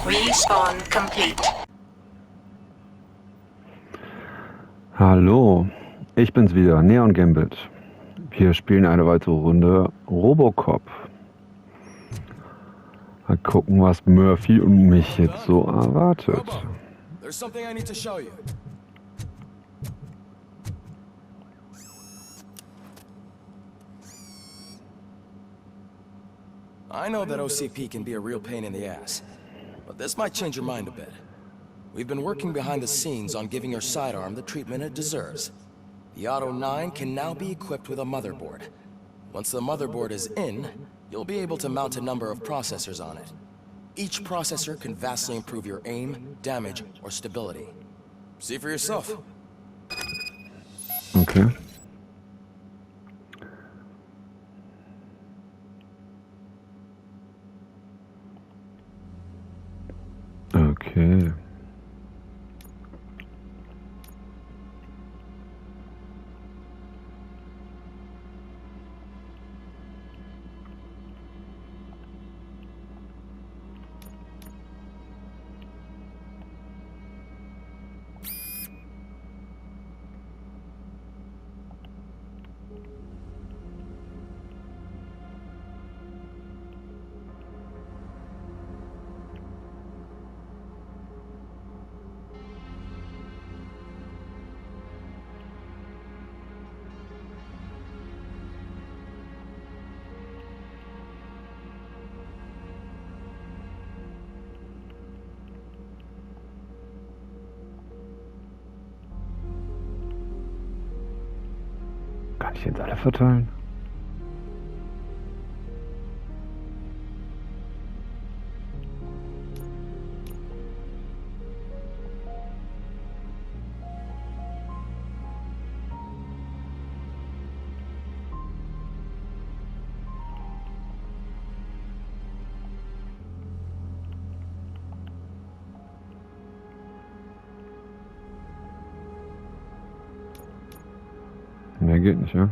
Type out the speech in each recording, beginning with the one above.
Respawn complete. Hallo, ich bin's wieder, Neon Gambit. Wir spielen eine weitere Runde Robocop. Mal gucken, was Murphy und mich jetzt so erwartet. Robo, there's something I need to show you. I know that OCP can be a real pain in the ass, but this might change your mind a bit. We've been working behind the scenes on giving your sidearm the treatment it deserves. The Auto 9 can now be equipped with a motherboard. Once the motherboard is in, you'll be able to mount a number of processors on it. Each processor can vastly improve your aim, damage, or stability. See for yourself. Okay. Okay. Kann ich jetzt alle verteilen? Mehr geht nicht, ja?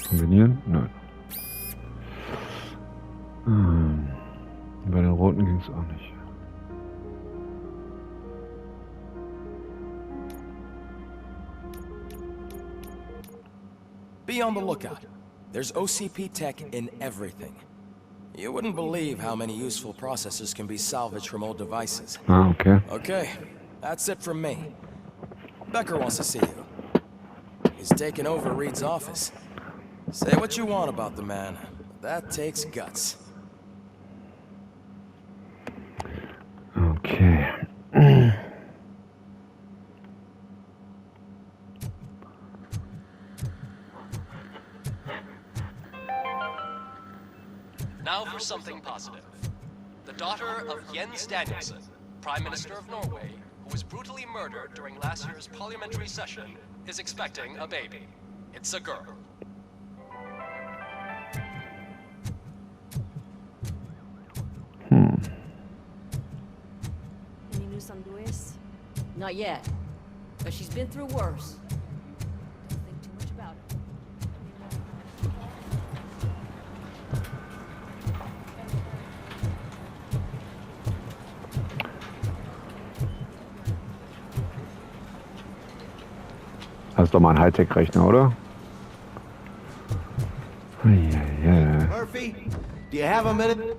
Kombinieren? Nein. Bei den roten ging es auch nicht. Be on the lookout. There's OCP tech in everything. You wouldn't believe how many useful processors can be salvaged from old devices. Ah, okay. Okay, that's it from me. Becker wants to see you. He's taken over Reed's office. Say what you want about the man. That takes guts. Okay. Now for something positive. The daughter of Jens Danielson, Prime Minister of Norway, who was brutally murdered during last year's parliamentary session, is expecting a baby. It's a girl. Any news on Luis? Not yet, but she's been through worse. Don't think too much about it. Das ist doch mal ein Hightech-Rechner, oder? Yeah. Murphy, do you have a minute?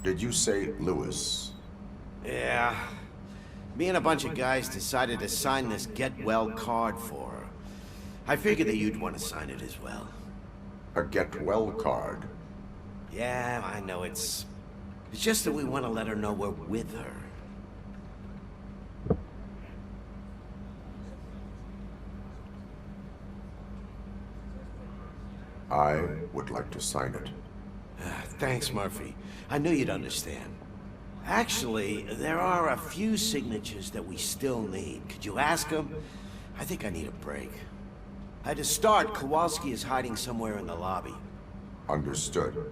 Did you say Lewis? Yeah. Me and a bunch of guys decided to sign this get well card for her. I figured that you'd want to sign it as well. A get well card? Yeah, I know it's just that we want to let her know we're with her. I would like to sign it. Thanks, Murphy. I knew you'd understand. Actually, there are a few signatures that we still need. Could you ask them? I think I need a break. To start, Kowalski is hiding somewhere in the lobby. Understood.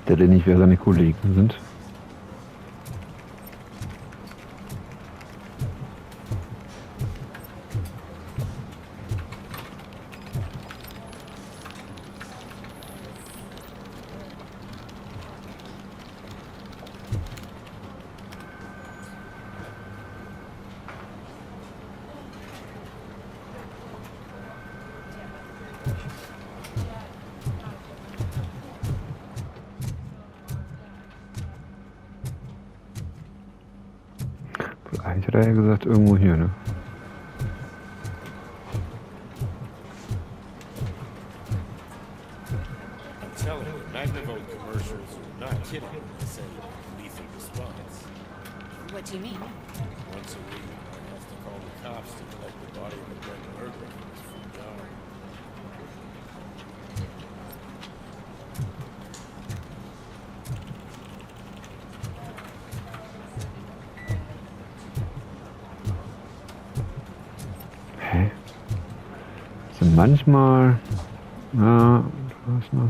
Der denn nicht, wer seine Kollegen sind. Eigentlich hat er ja gesagt, irgendwo hier, ne? I'm telling you, Magnavolt commercials are not kidding when they say lethal response. What do you mean? Once a week, I have to call the cops to collect the body of a dead murderer from his front yard. Hä? Also manchmal... Ja, was noch?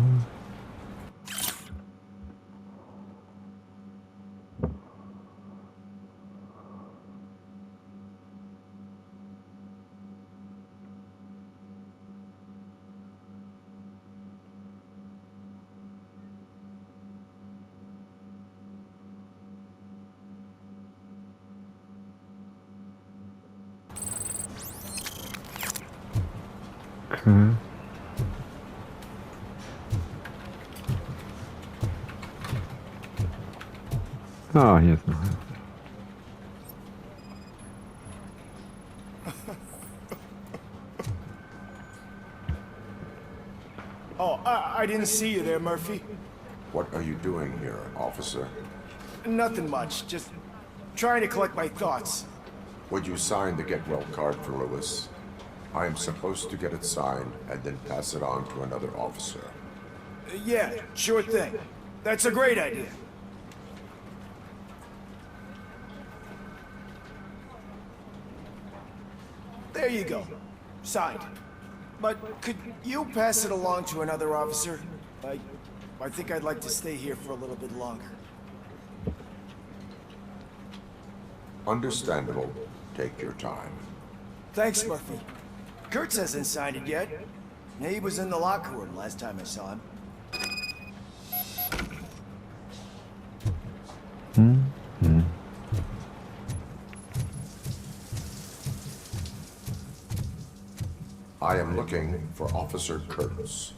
Okay. Ah, hier ist noch einer. Oh, I didn't see you there, Murphy. What are you doing here, officer? Nothing much, just trying to collect my thoughts. Would you sign the get well card for Lewis? I am supposed to get it signed and then pass it on to another officer. Yeah, sure thing. That's a great idea. There you go. Signed. But could you pass it along to another officer? I think I'd like to stay here for a little bit longer. Understandable. Take your time. Thanks, Murphy. Kurtz hasn't signed it yet. He was in the locker room last time I saw him. I am looking for Officer Kurtz.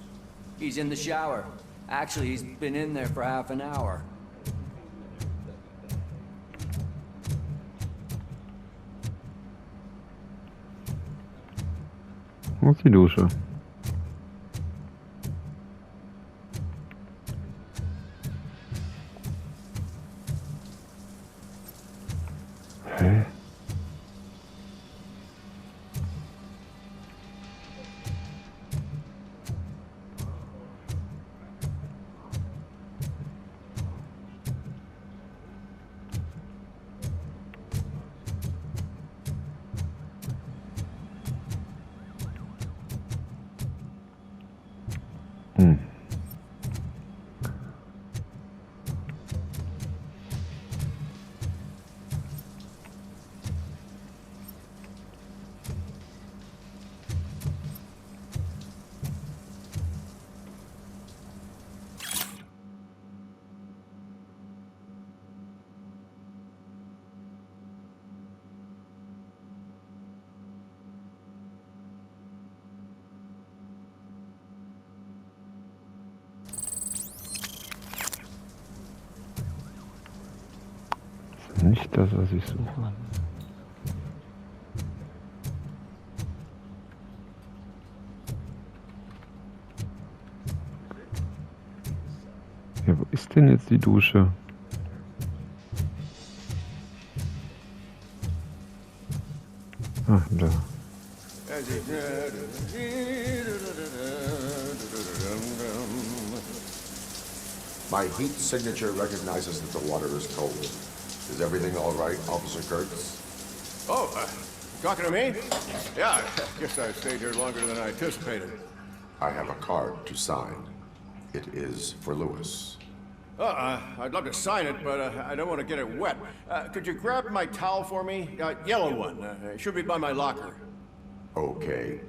He's in the shower. Actually, he's been in there for half an hour. Wo ist die Dusche? Hä? Nicht das, was ich suche. Ja, wo ist denn jetzt die Dusche? Ah, da. My heat signature recognizes that the water is cold. Is everything all right, Officer Kurtz? Oh, talking to me? Yeah, I guess I stayed here longer than I anticipated. I have a card to sign. It is for Lewis. I'd love to sign it, but I don't want to get it wet. Could you grab my towel for me? Yellow one. It should be by my locker. Okay.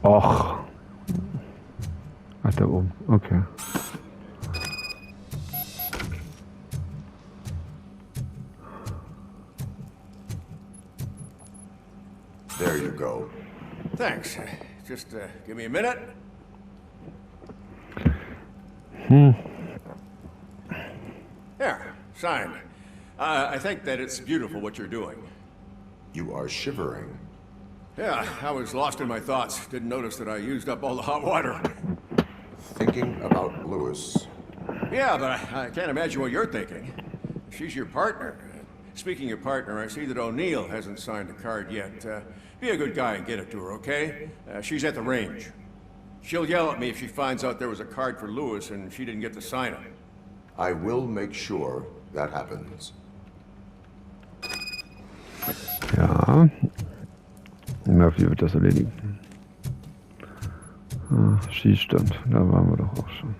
Och. Ach, da oben. Okay. There you go. Thanks. Just give me a minute. There, signed. I think that it's beautiful what you're doing. You are shivering. Yeah, I was lost in my thoughts. Didn't notice that I used up all the hot water. Thinking about Lewis. Yeah, but I can't imagine what you're thinking. She's your partner. Speaking of partner, I see that O'Neill hasn't signed the card yet. Be a good guy and get it to her, okay? She's at the range. She'll yell at me if she finds out there was a card for Lewis and she didn't get to sign it. I will make sure that happens. Ja. Murphy wird das erledigen. Ah, Schießstand, da waren wir doch auch schon.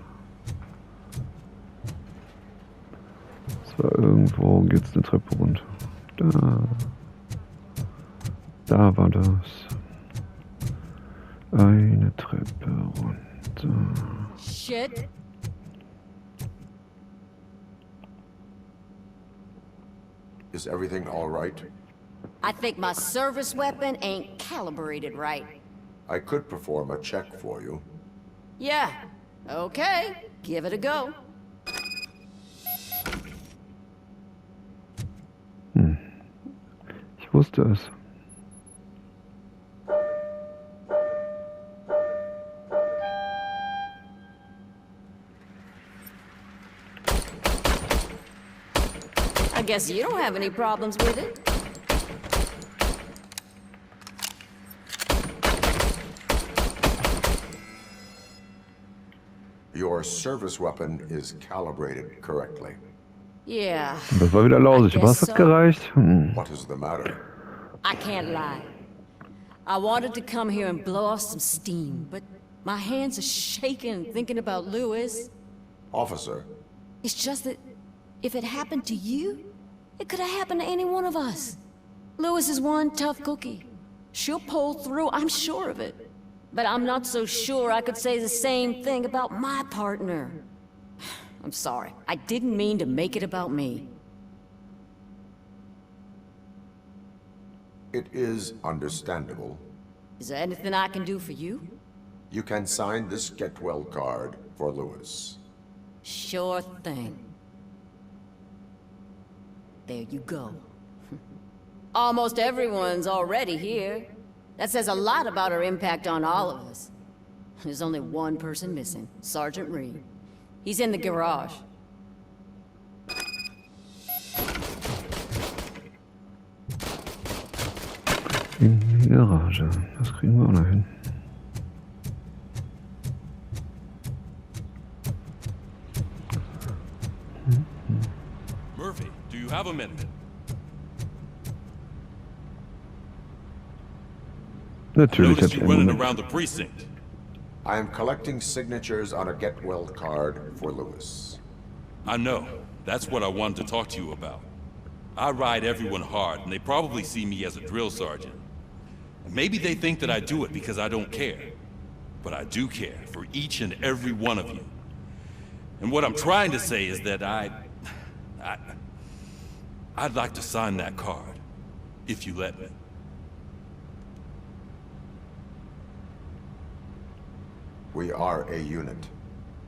Es war irgendwo, geht's eine Treppe runter. Da war das. Eine Treppe runter. Shit. Is everything all right? I think my service weapon ain't calibrated right. I could perform a check for you. Yeah. Okay. Give it a go. Ich wusste es. I guess you don't have any problems with it. Your service weapon is calibrated correctly. Yeah. Das war wieder lausig. Was hat gereicht? What is the matter? I can't lie. I wanted to come here and blow off some steam, but my hands are shaking thinking about Lewis. Officer, It's just that if it happened to you, it could have happened to any one of us. Lewis is one tough cookie. She'll pull through, I'm sure of it. But I'm not so sure I could say the same thing about my partner. I'm sorry. I didn't mean to make it about me. it is understandable. Is there anything I can do for you? You can sign this get well card for Lewis. Sure thing. There you go. Almost everyone's already here. That says a lot about her impact on all of us. There's only one person missing, Sergeant Reed. He's in the garage. In die Garage. Das kriegen wir auch noch hin. Murphy, do you have a minute? Natürlich hab Noticed ich you einen running Moment. around the precinct. I am collecting signatures on a get well card for Lewis. I know. That's what I wanted to talk to you about. I ride everyone hard, and they probably see me as a drill sergeant. Maybe they think that I do it because I don't care. But I do care for each and every one of you. And what I'm trying to say is that I'd like to sign that card. if you let me. We are a unit.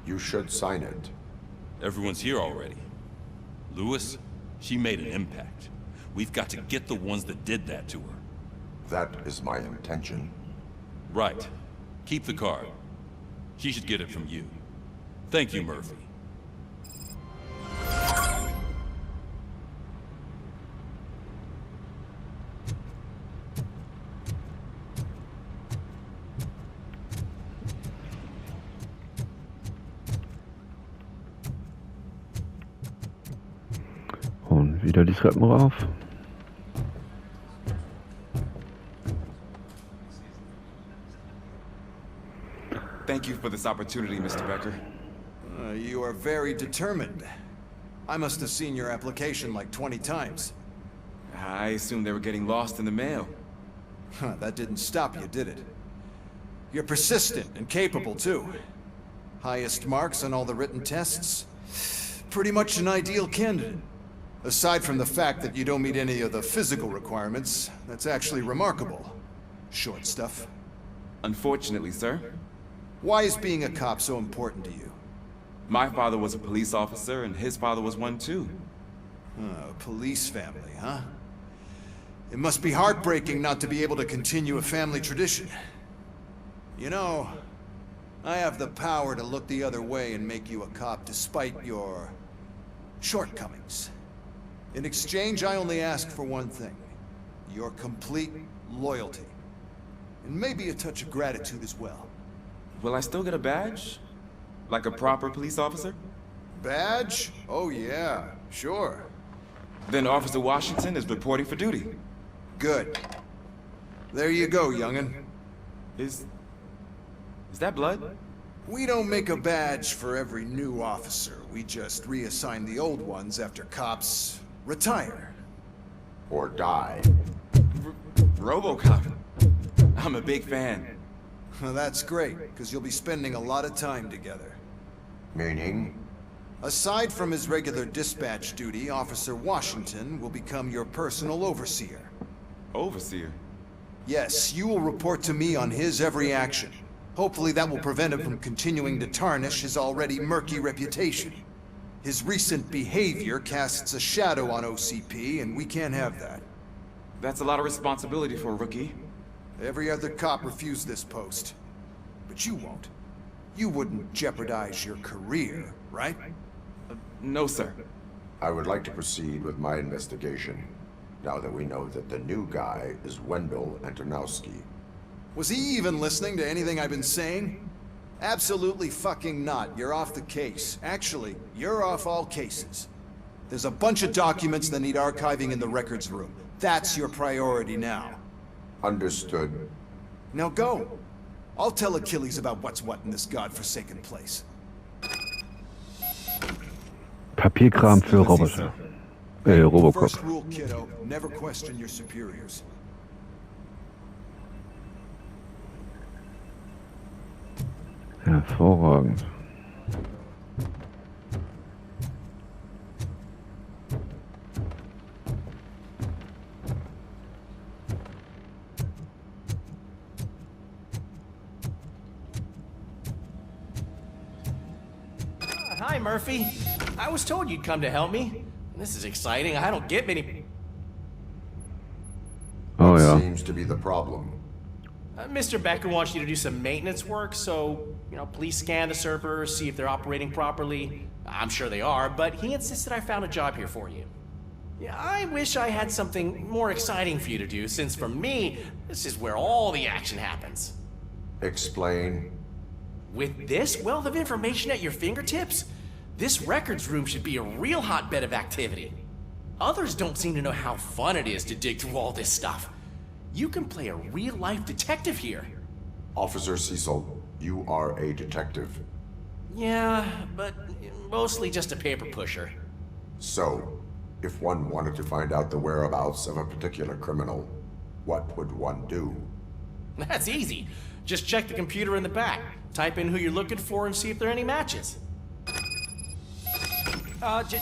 You should sign it. Everyone's here already. Lewis, she made an impact. We've got to get the ones that did that to her. That is my intention. Right. Keep the card. She should get it from you. Thank you, Murphy. Und wieder die Treppen rauf. Thank you for this opportunity, Mr. Becker. You are very determined. I must have seen your application like 20 times. I assumed they were getting lost in the mail. That didn't stop you, did it? You're persistent and capable, too. Highest marks on all the written tests. Pretty much an ideal candidate. Aside from the fact that you don't meet any of the physical requirements, that's actually remarkable. Short stuff. Unfortunately, sir. Why is being a cop so important to you? My father was a police officer, and his father was one too. A police family, huh? It must be heartbreaking not to be able to continue a family tradition. You know, I have the power to look the other way and make you a cop despite your shortcomings. In exchange, I only ask for one thing. Your complete loyalty. And maybe a touch of gratitude as well. Will I still get a badge? Like a proper police officer? Badge? Oh yeah, sure. Then Officer Washington is reporting for duty. Good. There you go, young'un. Is that blood? We don't make a badge for every new officer. We just reassign the old ones after cops retire. Or die. Robocop. I'm a big fan. Well, that's great, because you'll be spending a lot of time together. Meaning? Aside from his regular dispatch duty, Officer Washington will become your personal overseer. Overseer? Yes, you will report to me on his every action. Hopefully that will prevent him from continuing to tarnish his already murky reputation. His recent behavior casts a shadow on OCP, and we can't have that. That's a lot of responsibility for a rookie. Every other cop refused this post. But you won't. You wouldn't jeopardize your career, right? No, sir. I would like to proceed with my investigation, now that we know that the new guy is Wendell Antonowski. Was he even listening to anything I've been saying? Absolutely fucking not. You're off the case. Actually, you're off all cases. There's a bunch of documents that need archiving in the records room. That's your priority now. Understood. Now go. I'll tell Achilles about what's what in this godforsaken place. Papierkram für Roboter. Robocop. First rule, kiddo, never question your superiors. Hervorragend. Hi, Murphy. I was told you'd come to help me. This is exciting. I don't get many... Oh, ja. Seems to be the problem. Mr. Becker wants you to do some maintenance work, so, please scan the servers, see if they're operating properly. I'm sure they are, but he insisted I found a job here for you. Yeah, I wish I had something more exciting for you to do, since for me, this is where all the action happens. Explain. With this wealth of information at your fingertips, this records room should be a real hotbed of activity. Others don't seem to know how fun it is to dig through all this stuff. You can play a real-life detective here. Officer Cecil, you are a detective. Yeah, but mostly just a paper pusher. So, if one wanted to find out the whereabouts of a particular criminal, what would one do? That's easy. Just check the computer in the back, type in who you're looking for, and see if there are any matches.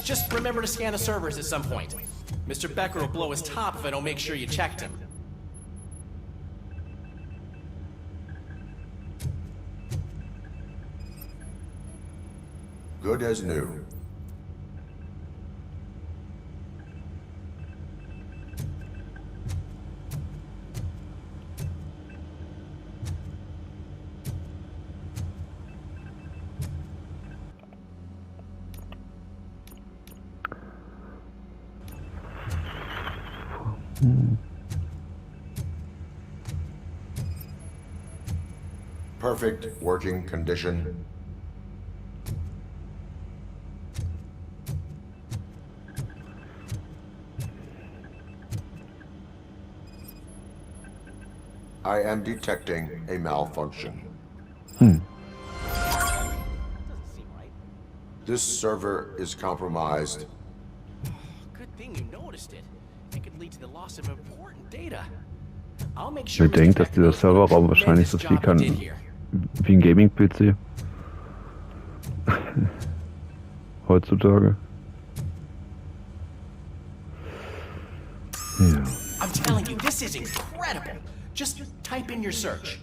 Just remember to scan the servers at some point. Mr. Becker will blow his top if I don't make sure you checked him. Good as new. Perfect working condition. I am detecting a malfunction. This server is compromised. Good thing you noticed it. It could lead to the loss of important data. I'll make sure Bedenkt, dass dieser Serverraum wahrscheinlich so viel kann wie ein Gaming-PC. Heutzutage. Ja. I'm telling you, this is incredible. Just type in your search.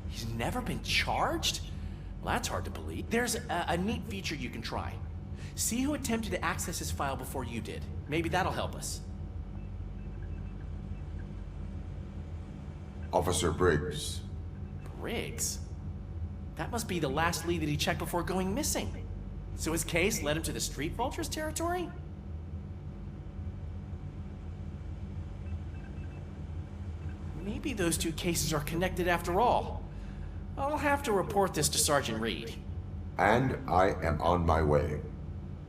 He's never been charged? Well, that's hard to believe. There's a neat feature you can try. See who attempted to access his file before you did. Maybe that'll help us. Officer Briggs. Briggs? That must be the last lead that he checked before going missing. So his case led him to the Street Vultures territory? Maybe those two cases are connected after all. I'll have to report this to Sergeant Reed. And I am on my way.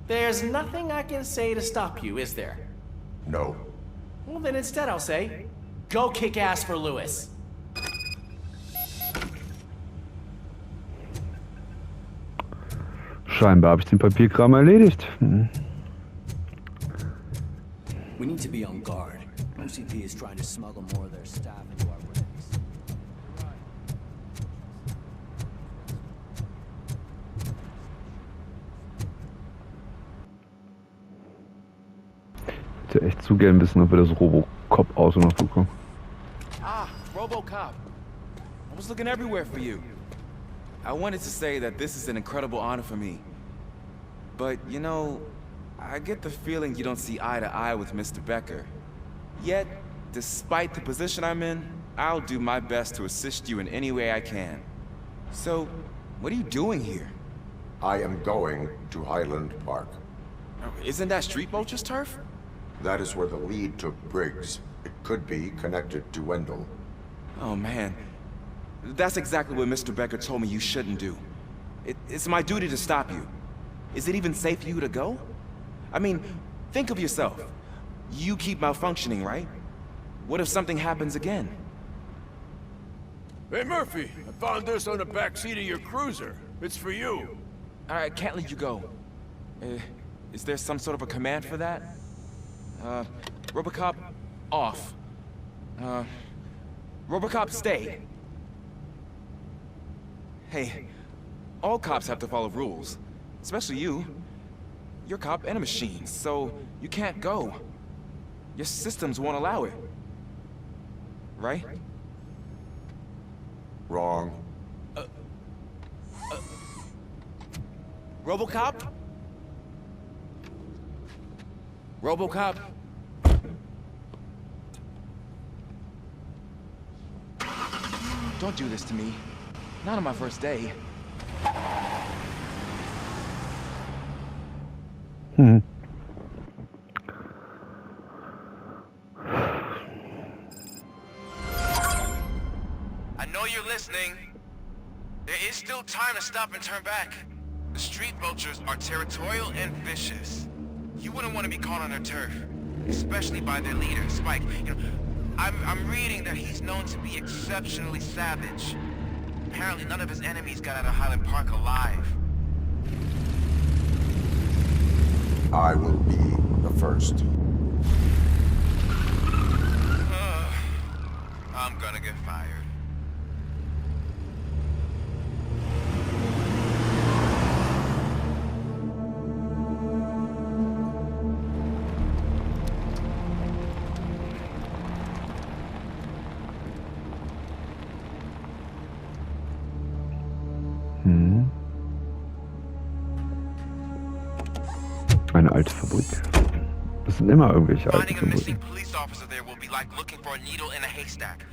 There's nothing I can say to stop you, is there? No. Well, then instead I'll say, go kick ass for Lewis. Scheinbar habe ich den Papierkram erledigt. We need to be on guard. OCP is trying to smuggle more of their staff into our ranks. Ich hätte echt zu gern wissen, ob wir das Robocop-Auto noch bekommen. Ah, Robocop. I was looking everywhere for you. I wanted to say that this is an incredible honor for me. But, you know, I get the feeling you don't see eye to eye with Mr. Becker. Yet, despite the position I'm in, I'll do my best to assist you in any way I can. So, what are you doing here? I am going to Highland Park. Isn't that Street Vulture's turf? That is where the lead took Briggs. It could be connected to Wendell. Oh man, that's exactly what Mr. Becker told me you shouldn't do. It's my duty to stop you. Is it even safe for you to go? I mean, think of yourself. You keep malfunctioning, right? What if something happens again? Hey, Murphy, I found this on the back seat of your cruiser. It's for you. I can't let you go. Is there some sort of a command for that? Robocop, off. Robocop, stay. Hey, all cops have to follow rules. Especially you. You're a cop and a machine, so you can't go. Your systems won't allow it. Right? Wrong. Robocop? Robocop? Don't do this to me. Not on my first day. I know you're listening. There is still time to stop and turn back. The Street Vultures are territorial and vicious. You wouldn't want to be caught on their turf, especially by their leader, Spike. You know, I'm reading that he's known to be exceptionally savage. Apparently none of his enemies got out of Highland Park alive. I will be the first. I'm gonna get fired. Eine alte Fabrik. Das sind immer irgendwelche alten Finding a missing Fabriken. police officer there will be like looking for a needle in a haystack.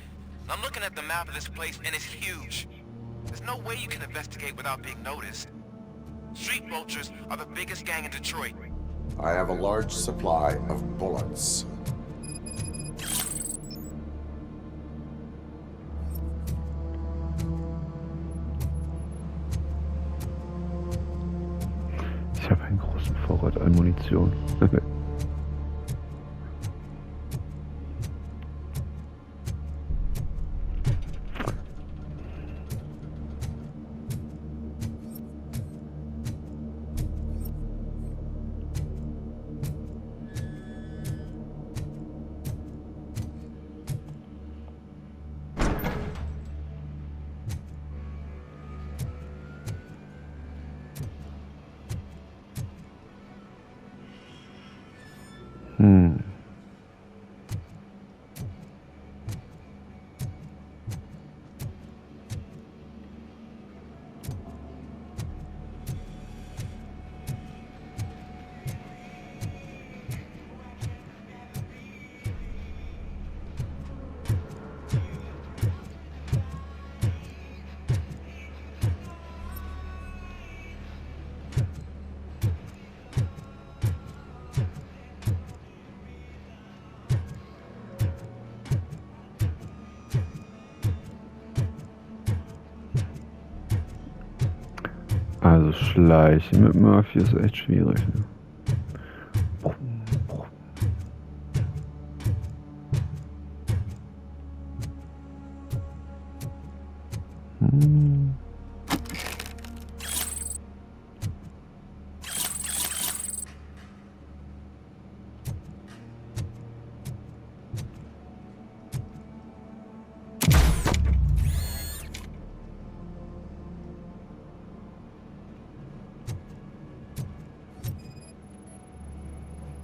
I'm looking at the map of this place and it's huge. There's no way you can investigate without being noticed. Street vultures are the biggest gang in Detroit. I have a large supply of bullets. Ich habe einen großen Vorrat an Munition. Also Schleichen mit Murphy ist echt schwierig. Ne?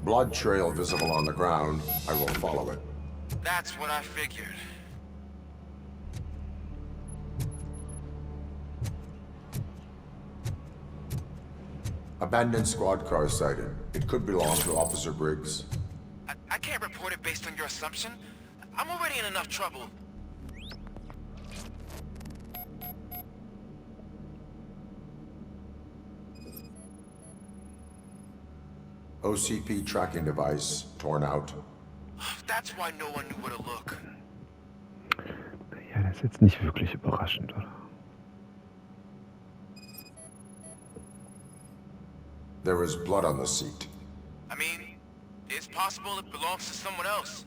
Blood trail visible on the ground. I will follow it. That's what I figured. Abandoned squad car sighted. It could belong to Officer Briggs. I can't report it based on your assumption. I'm already in enough trouble. OCP tracking device torn out. That's why no one knew where to look. Ja, das ist jetzt nicht wirklich überraschend, oder? There is blood on the seat. I mean, it's possible it belongs to someone else.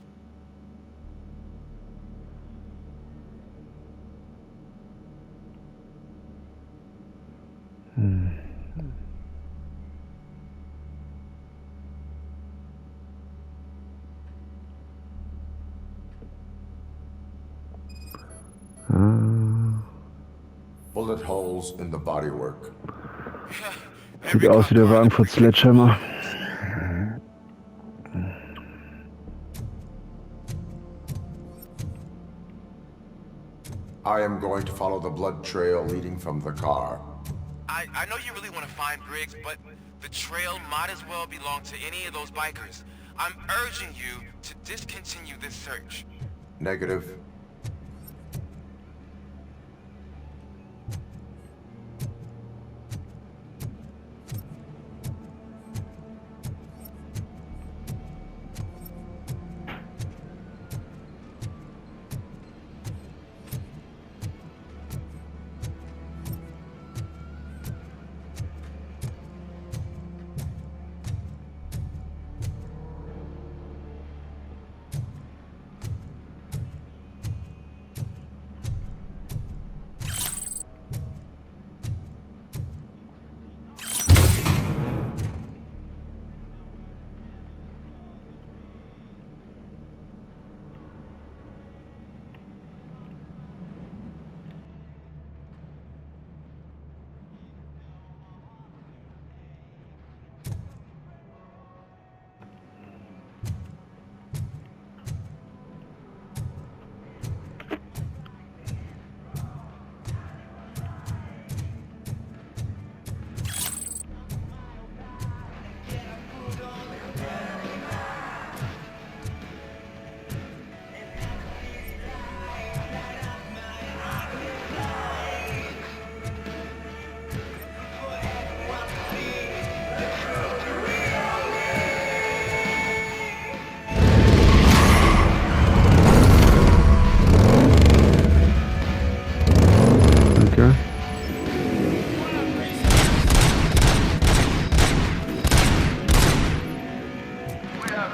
Bullet holes in the bodywork. Sieht aus wie der Wagen von Sledgehammer. I am going to follow the blood trail leading from the car. I know you really want to find Briggs, but the trail might as well belong to any of those bikers. I'm urging you to discontinue this search. Negative.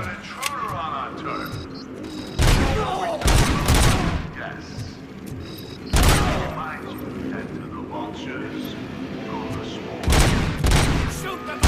an intruder on our turf. Yes. I remind you that to the vultures go the swarm. Shoot them!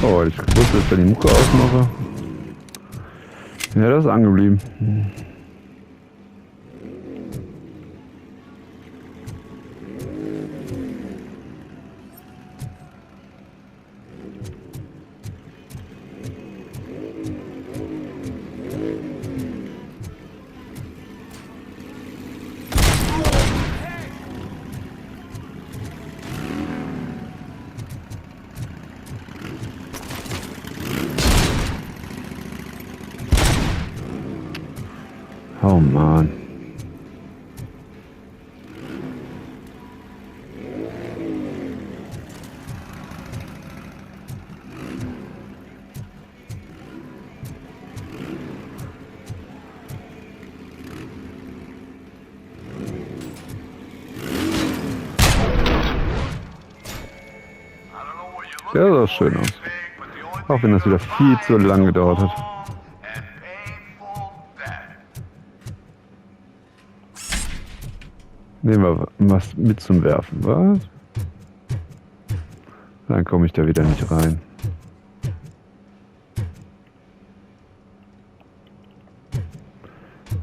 Oh, ich wusste, dass ich da die Mucke ausmache. Ja, das ist angeblieben. Oh Mann. Ja, das sah schön aus. Auch wenn das wieder viel zu lang gedauert hat. Nehmen wir was mit zum Werfen, was? Dann komme ich da wieder nicht rein.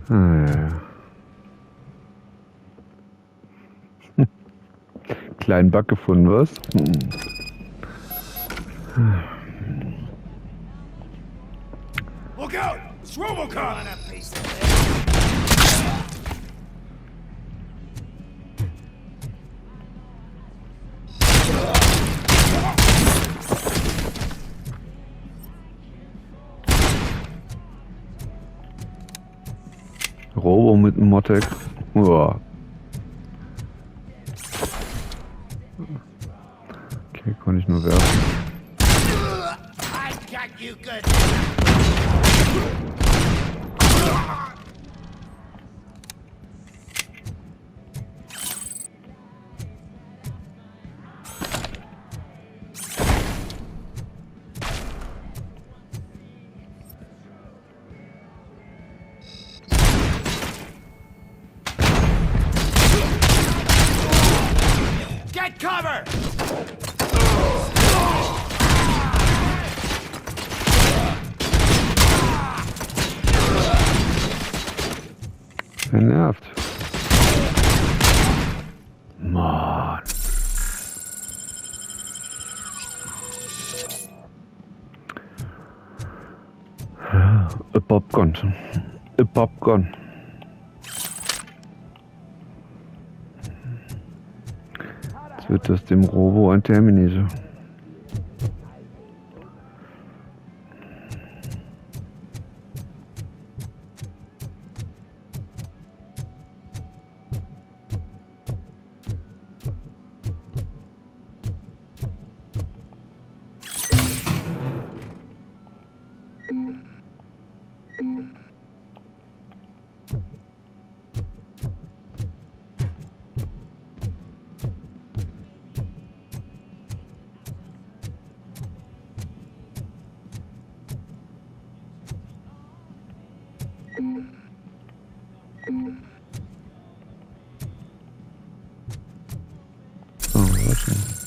Ah, ja. Kleinen Bug gefunden, was? Look out! It's Robocop! Robo mit dem Motek. Uah. Okay, konnte ich nur werfen. I got you good. Get cover! Er nervt. Mann. A Popcorn. A Popcorn. Jetzt wird das dem Robo ein Terminator. quatschen.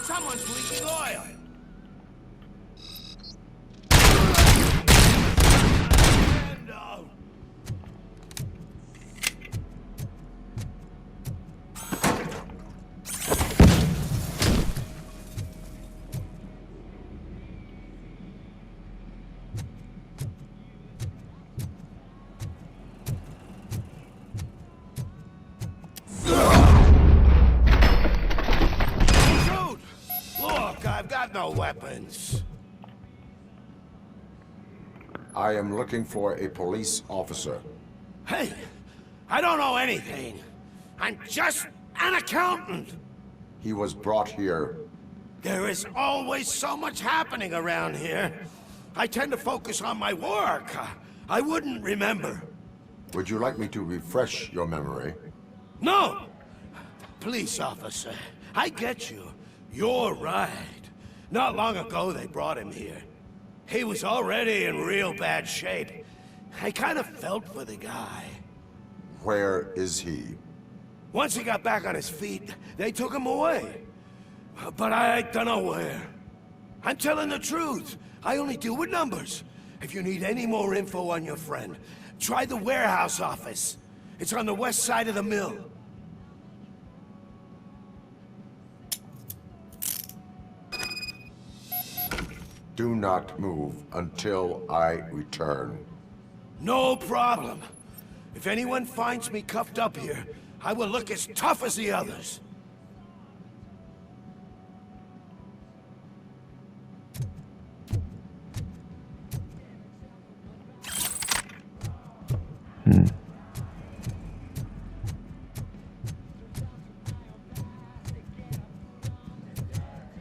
Someone's leaking oil! I've got no weapons. I am looking for a police officer. Hey, I don't know anything. I'm just an accountant. He was brought here. There is always so much happening around here. I tend to focus on my work. I wouldn't remember. Would you like me to refresh your memory? No! Police officer, I get you. You're right. Not long ago, they brought him here. He was already in real bad shape. I kind of felt for the guy. Where is he? Once he got back on his feet, they took him away. But I don't know where. I'm telling the truth. I only deal with numbers. If you need any more info on your friend, try the warehouse office. It's on the west side of the mill. Do not move until I return. No problem. If anyone finds me cuffed up here, I will look as tough as the others.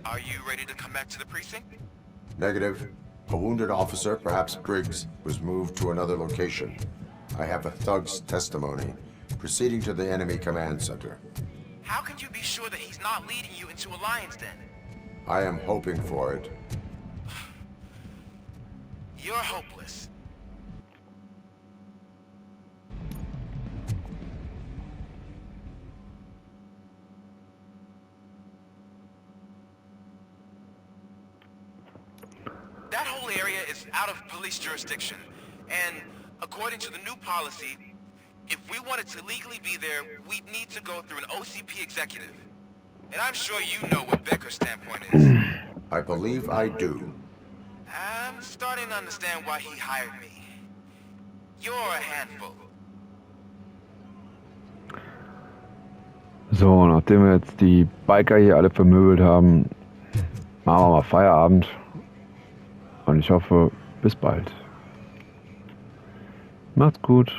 Are you ready to come back to the precinct? Negative. A wounded officer, perhaps Briggs, was moved to another location. I have a thug's testimony, proceeding to the enemy command center. How can you be sure that he's not leading you into a lion's den? I am hoping for it. You're hopeless. That whole area is out of police jurisdiction, and according to the new policy, if we wanted to legally be there, we'd need to go through an OCP executive. And I'm sure you know what Becker's standpoint is. I believe I do. I'm starting to understand why he hired me. You're a handful. So, nachdem wir jetzt die Biker hier alle vermöbelt haben, machen wir mal Feierabend. Und ich hoffe, bis bald. Macht's gut.